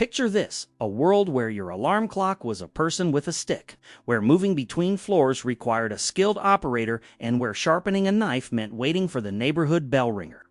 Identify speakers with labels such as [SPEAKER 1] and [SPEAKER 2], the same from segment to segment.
[SPEAKER 1] Picture this, a world where your alarm clock was a person with a stick, where moving between floors required a skilled operator, and where sharpening a knife meant waiting for the neighborhood bell ringer.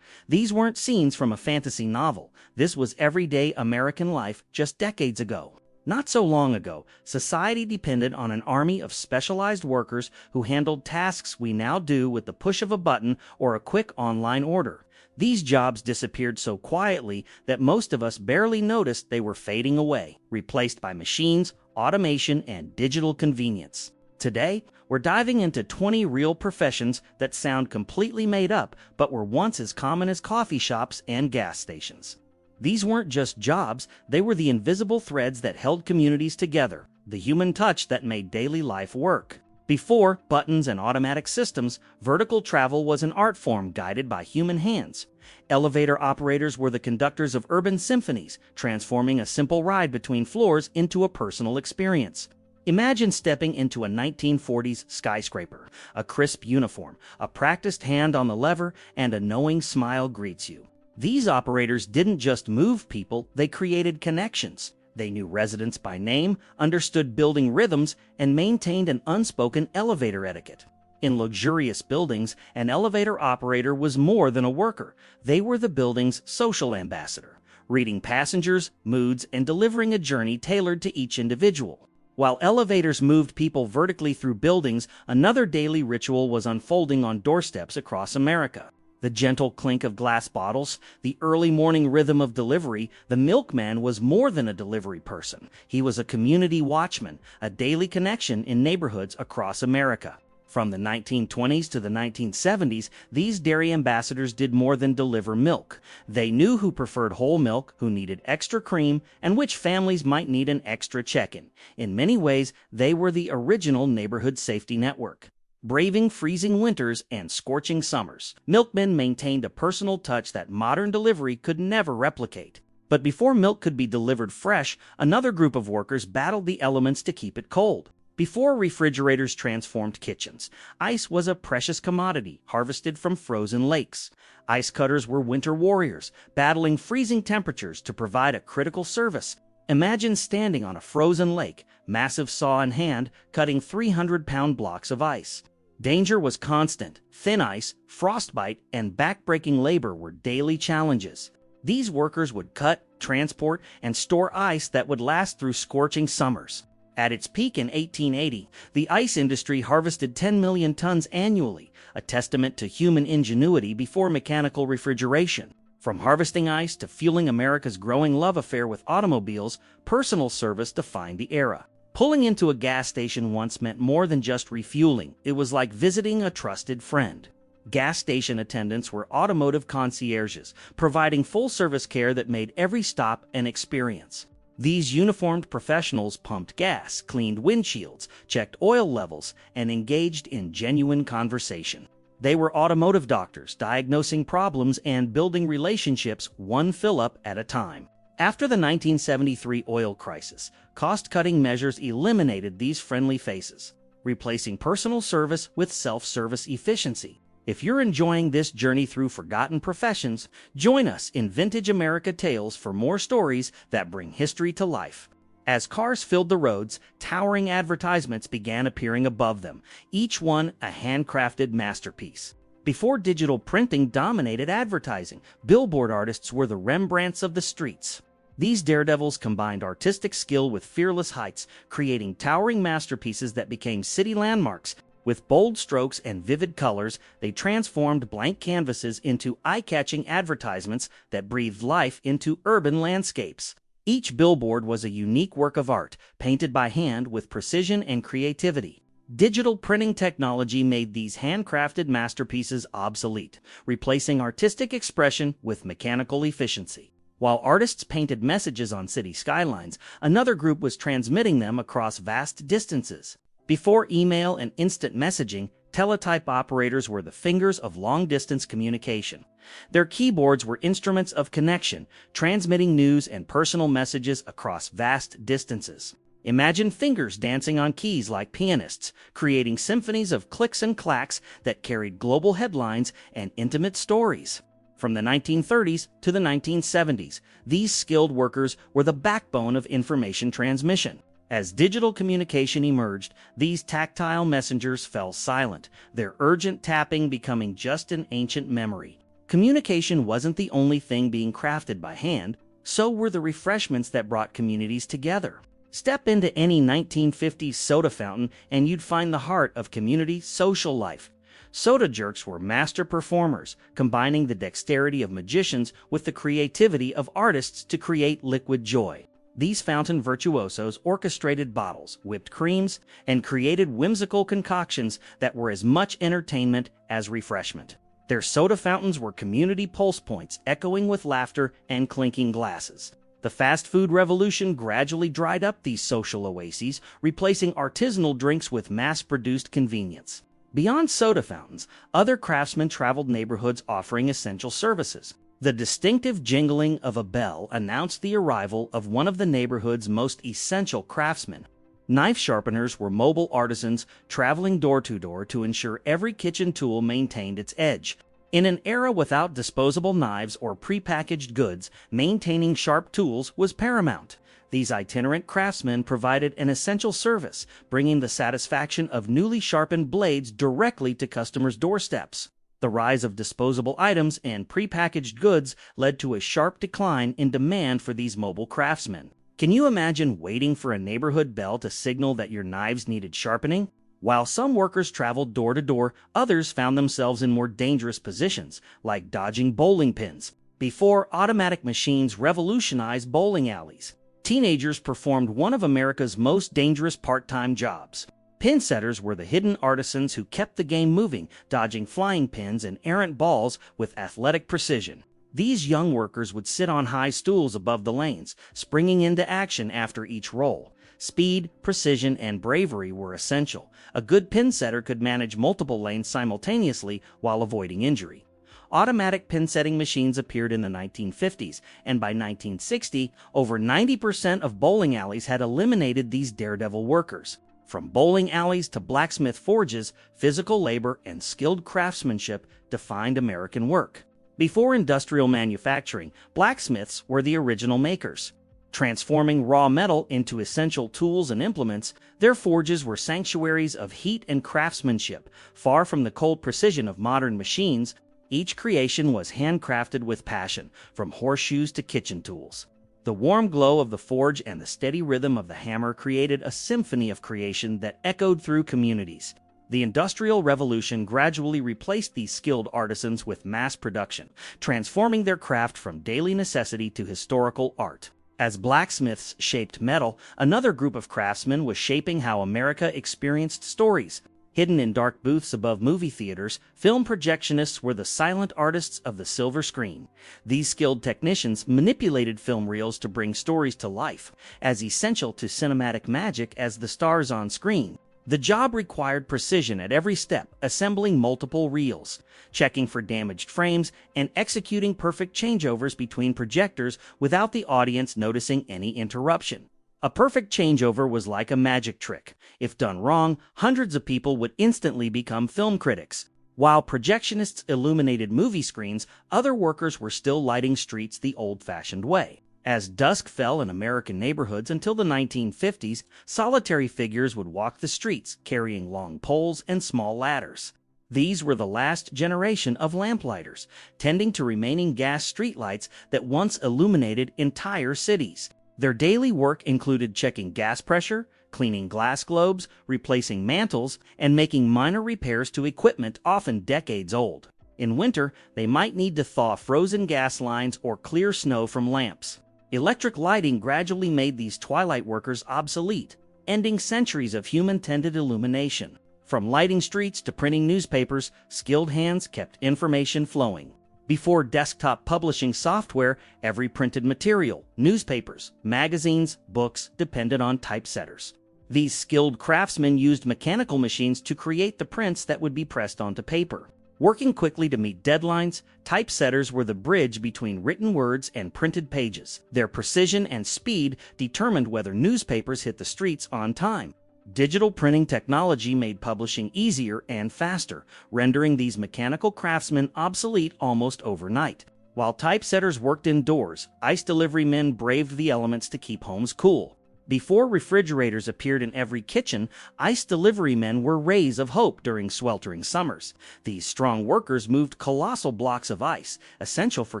[SPEAKER 1] These weren't scenes from a fantasy novel. This was everyday American life just decades ago. Not so long ago, society depended on an army of specialized workers who handled tasks we now do with the push of a button or a quick online order. These jobs disappeared so quietly that most of us barely noticed they were fading away, replaced by machines, automation, and digital convenience. Today, we're diving into 20 real professions that sound completely made up but were once as common as coffee shops and gas stations. These weren't just jobs, they were the invisible threads that held communities together, the human touch that made daily life work. Before buttons and automatic systems, vertical travel was an art form guided by human hands. Elevator operators were the conductors of urban symphonies, transforming a simple ride between floors into a personal experience. Imagine stepping into a 1940s skyscraper. A crisp uniform, a practiced hand on the lever, and a knowing smile greets you. These operators didn't just move people, they created connections. They knew residents by name, understood building rhythms, and maintained an unspoken elevator etiquette. In luxurious buildings, an elevator operator was more than a worker. They were the building's social ambassador, reading passengers' moods and delivering a journey tailored to each individual. While elevators moved people vertically through buildings, another daily ritual was unfolding on doorsteps across America. The gentle clink of glass bottles, the early morning rhythm of delivery. The milkman was more than a delivery person. He was a community watchman, a daily connection in neighborhoods across America. From the 1920s to the 1970s, these dairy ambassadors did more than deliver milk. They knew who preferred whole milk, who needed extra cream, and which families might need an extra check-in. In many ways, they were the original neighborhood safety network. Braving freezing winters and scorching summers, milkmen maintained a personal touch that modern delivery could never replicate. But before milk could be delivered fresh, another group of workers battled the elements to keep it cold. Before refrigerators transformed kitchens, ice was a precious commodity harvested from frozen lakes. Ice cutters were winter warriors, battling freezing temperatures to provide a critical service. Imagine standing on a frozen lake, massive saw in hand, cutting 300-pound blocks of ice. Danger was constant. Thin ice, frostbite, and back-breaking labor were daily challenges. These workers would cut, transport, and store ice that would last through scorching summers. At its peak in 1880, the ice industry harvested 10 million tons annually, a testament to human ingenuity before mechanical refrigeration. From harvesting ice to fueling America's growing love affair with automobiles, personal service defined the era. Pulling into a gas station once meant more than just refueling. It was like visiting a trusted friend. Gas station attendants were automotive concierges, providing full-service care that made every stop an experience. These uniformed professionals pumped gas, cleaned windshields, checked oil levels, and engaged in genuine conversation. They were automotive doctors, diagnosing problems and building relationships one fill-up at a time. After the 1973 oil crisis, cost-cutting measures eliminated these friendly faces, replacing personal service with self-service efficiency. If you're enjoying this journey through forgotten professions, join us in Vintage America Tales for more stories that bring history to life. As cars filled the roads, towering advertisements began appearing above them, each one a handcrafted masterpiece. Before digital printing dominated advertising, billboard artists were the Rembrandts of the streets. These daredevils combined artistic skill with fearless heights, creating towering masterpieces that became city landmarks. With bold strokes and vivid colors, they transformed blank canvases into eye-catching advertisements that breathed life into urban landscapes. Each billboard was a unique work of art, painted by hand with precision and creativity. Digital printing technology made these handcrafted masterpieces obsolete, replacing artistic expression with mechanical efficiency. While artists painted messages on city skylines, another group was transmitting them across vast distances. Before email and instant messaging, teletype operators were the fingers of long-distance communication. Their keyboards were instruments of connection, transmitting news and personal messages across vast distances. Imagine fingers dancing on keys like pianists, creating symphonies of clicks and clacks that carried global headlines and intimate stories. From the 1930s to the 1970s, these skilled workers were the backbone of information transmission. As digital communication emerged, these tactile messengers fell silent, their urgent tapping becoming just an ancient memory. Communication wasn't the only thing being crafted by hand, so were the refreshments that brought communities together. Step into any 1950s soda fountain and you'd find the heart of community social life. Soda jerks were master performers, combining the dexterity of magicians with the creativity of artists to create liquid joy. These fountain virtuosos orchestrated bottles, whipped creams, and created whimsical concoctions that were as much entertainment as refreshment. Their soda fountains were community pulse points, echoing with laughter and clinking glasses. The fast food revolution gradually dried up these social oases, replacing artisanal drinks with mass-produced convenience. Beyond soda fountains, other craftsmen traveled neighborhoods offering essential services. The distinctive jingling of a bell announced the arrival of one of the neighborhood's most essential craftsmen. Knife sharpeners were mobile artisans traveling door to door to ensure every kitchen tool maintained its edge. In an era without disposable knives or prepackaged goods, maintaining sharp tools was paramount. These itinerant craftsmen provided an essential service, bringing the satisfaction of newly sharpened blades directly to customers' doorsteps. The rise of disposable items and prepackaged goods led to a sharp decline in demand for these mobile craftsmen. Can you imagine waiting for a neighborhood bell to signal that your knives needed sharpening? While some workers traveled door to door, others found themselves in more dangerous positions, like dodging bowling pins. Before automatic machines revolutionized bowling alleys, teenagers performed one of America's most dangerous part-time jobs. Pin setters were the hidden artisans who kept the game moving, dodging flying pins and errant balls with athletic precision. These young workers would sit on high stools above the lanes, springing into action after each roll. Speed, precision, and bravery were essential. A good pin setter could manage multiple lanes simultaneously while avoiding injury. Automatic pin setting machines appeared in the 1950s, and by 1960, over 90% of bowling alleys had eliminated these daredevil workers. From bowling alleys to blacksmith forges, physical labor and skilled craftsmanship defined American work. Before industrial manufacturing, blacksmiths were the original makers. Transforming raw metal into essential tools and implements, their forges were sanctuaries of heat and craftsmanship. Far from the cold precision of modern machines, each creation was handcrafted with passion, from horseshoes to kitchen tools. The warm glow of the forge and the steady rhythm of the hammer created a symphony of creation that echoed through communities. The Industrial Revolution gradually replaced these skilled artisans with mass production, transforming their craft from daily necessity to historical art. As blacksmiths shaped metal, another group of craftsmen was shaping how America experienced stories. Hidden in dark booths above movie theaters, film projectionists were the silent artists of the silver screen. These skilled technicians manipulated film reels to bring stories to life, as essential to cinematic magic as the stars on screen. The job required precision at every step, assembling multiple reels, checking for damaged frames, and executing perfect changeovers between projectors without the audience noticing any interruption. A perfect changeover was like a magic trick. If done wrong, hundreds of people would instantly become film critics. While projectionists illuminated movie screens, other workers were still lighting streets the old-fashioned way. As dusk fell in American neighborhoods until the 1950s, solitary figures would walk the streets, carrying long poles and small ladders. These were the last generation of lamplighters, tending to remaining gas streetlights that once illuminated entire cities. Their daily work included checking gas pressure, cleaning glass globes, replacing mantles, and making minor repairs to equipment often decades old. In winter, they might need to thaw frozen gas lines or clear snow from lamps. Electric lighting gradually made these twilight workers obsolete, ending centuries of human-tended illumination. From lighting streets to printing newspapers, skilled hands kept information flowing. Before desktop publishing software, every printed material, newspapers, magazines, books, depended on typesetters. These skilled craftsmen used mechanical machines to create the prints that would be pressed onto paper. Working quickly to meet deadlines, typesetters were the bridge between written words and printed pages. Their precision and speed determined whether newspapers hit the streets on time. Digital printing technology made publishing easier and faster, rendering these mechanical craftsmen obsolete almost overnight. While typesetters worked indoors, ice delivery men braved the elements to keep homes cool. Before refrigerators appeared in every kitchen, ice delivery men were rays of hope during sweltering summers. These strong workers moved colossal blocks of ice, essential for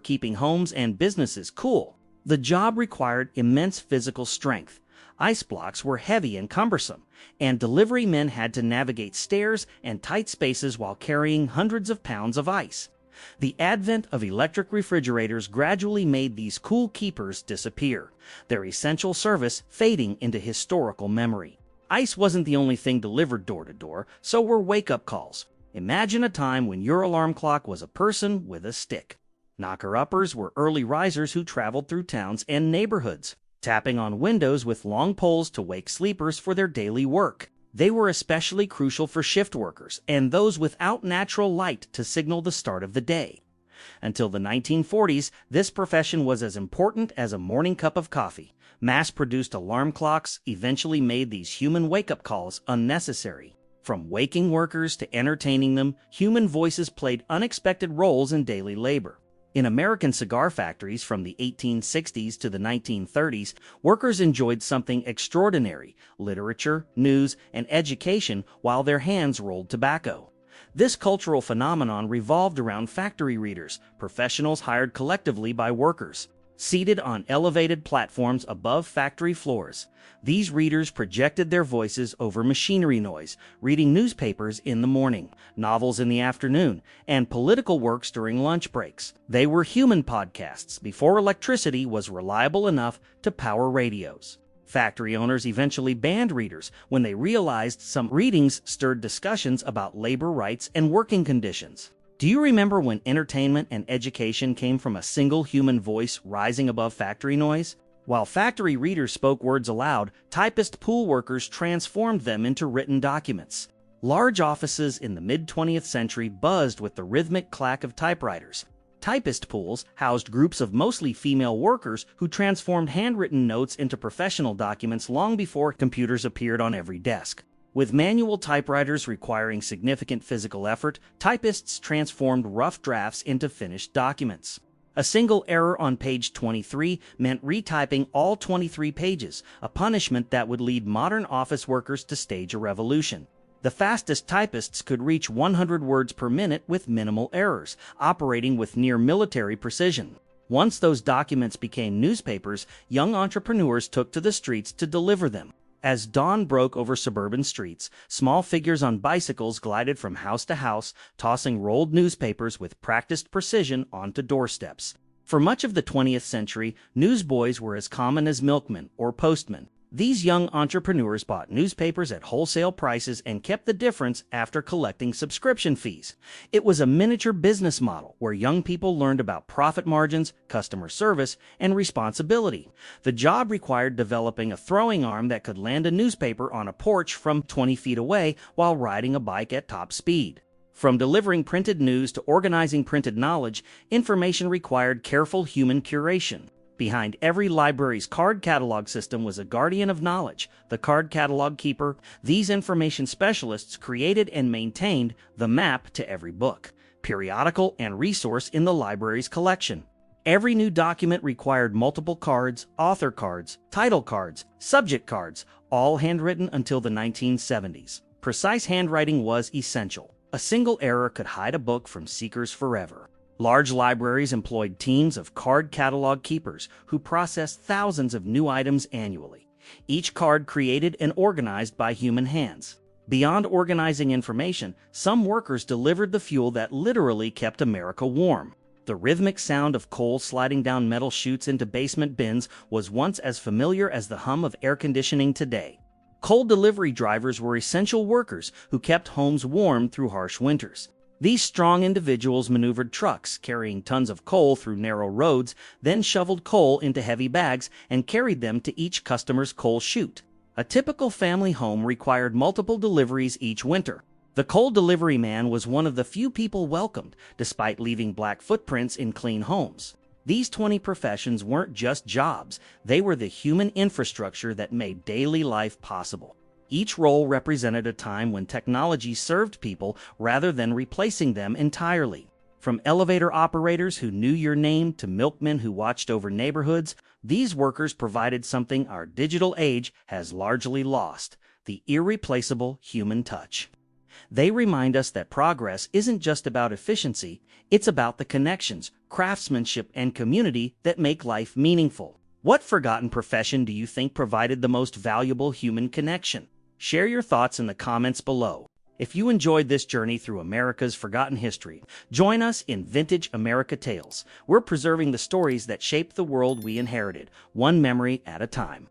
[SPEAKER 1] keeping homes and businesses cool. The job required immense physical strength. Ice blocks were heavy and cumbersome, and delivery men had to navigate stairs and tight spaces while carrying hundreds of pounds of ice. The advent of electric refrigerators gradually made these cool keepers disappear, their essential service fading into historical memory. Ice wasn't the only thing delivered door to door, so were wake-up calls. Imagine a time when your alarm clock was a person with a stick. Knocker-uppers were early risers who traveled through towns and neighborhoods, tapping on windows with long poles to wake sleepers for their daily work. They were especially crucial for shift workers and those without natural light to signal the start of the day. Until the 1940s, this profession was as important as a morning cup of coffee. Mass-produced alarm clocks eventually made these human wake-up calls unnecessary. From waking workers to entertaining them, human voices played unexpected roles in daily labor. In American cigar factories from the 1860s to the 1930s, workers enjoyed something extraordinary: literature, news, and education while their hands rolled tobacco. This cultural phenomenon revolved around factory readers, professionals hired collectively by workers. Seated on elevated platforms above factory floors, these readers projected their voices over machinery noise, reading newspapers in the morning, novels in the afternoon, and political works during lunch breaks. They were human podcasts before electricity was reliable enough to power radios. Factory owners eventually banned readers when they realized some readings stirred discussions about labor rights and working conditions. Do you remember when entertainment and education came from a single human voice rising above factory noise? While factory readers spoke words aloud, typist pool workers transformed them into written documents. Large offices in the mid-20th century buzzed with the rhythmic clack of typewriters. Typist pools housed groups of mostly female workers who transformed handwritten notes into professional documents long before computers appeared on every desk. With manual typewriters requiring significant physical effort, typists transformed rough drafts into finished documents. A single error on page 23 meant retyping all 23 pages, a punishment that would lead modern office workers to stage a revolution. The fastest typists could reach 100 words per minute with minimal errors, operating with near-military precision. Once those documents became newspapers, young entrepreneurs took to the streets to deliver them. As dawn broke over suburban streets, small figures on bicycles glided from house to house, tossing rolled newspapers with practiced precision onto doorsteps. For much of the 20th century, newsboys were as common as milkmen or postmen. These young entrepreneurs bought newspapers at wholesale prices and kept the difference after collecting subscription fees. It was a miniature business model where young people learned about profit margins, customer service, and responsibility. The job required developing a throwing arm that could land a newspaper on a porch from 20 feet away while riding a bike at top speed. From delivering printed news to organizing printed knowledge, information required careful human curation. Behind every library's card catalog system was a guardian of knowledge, the card catalog keeper. These information specialists created and maintained the map to every book, periodical, and resource in the library's collection. Every new document required multiple cards, author cards, title cards, subject cards, all handwritten until the 1970s. Precise handwriting was essential. A single error could hide a book from seekers forever. Large libraries employed teams of card catalog keepers who processed thousands of new items annually, each card created and organized by human hands. Beyond organizing information, some workers delivered the fuel that literally kept America warm. The rhythmic sound of coal sliding down metal chutes into basement bins was once as familiar as the hum of air conditioning today. Coal delivery drivers were essential workers who kept homes warm through harsh winters. These strong individuals maneuvered trucks carrying tons of coal through narrow roads, then shoveled coal into heavy bags and carried them to each customer's coal chute. A typical family home required multiple deliveries each winter. The coal delivery man was one of the few people welcomed, despite leaving black footprints in clean homes. These 20 professions weren't just jobs, they were the human infrastructure that made daily life possible. Each role represented a time when technology served people rather than replacing them entirely. From elevator operators who knew your name to milkmen who watched over neighborhoods, these workers provided something our digital age has largely lost: the irreplaceable human touch. They remind us that progress isn't just about efficiency, it's about the connections, craftsmanship, and community that make life meaningful. What forgotten profession do you think provided the most valuable human connection? Share your thoughts in the comments below. If you enjoyed this journey through America's forgotten history, join us in Vintage America Tales. We're preserving the stories that shaped the world we inherited, one memory at a time.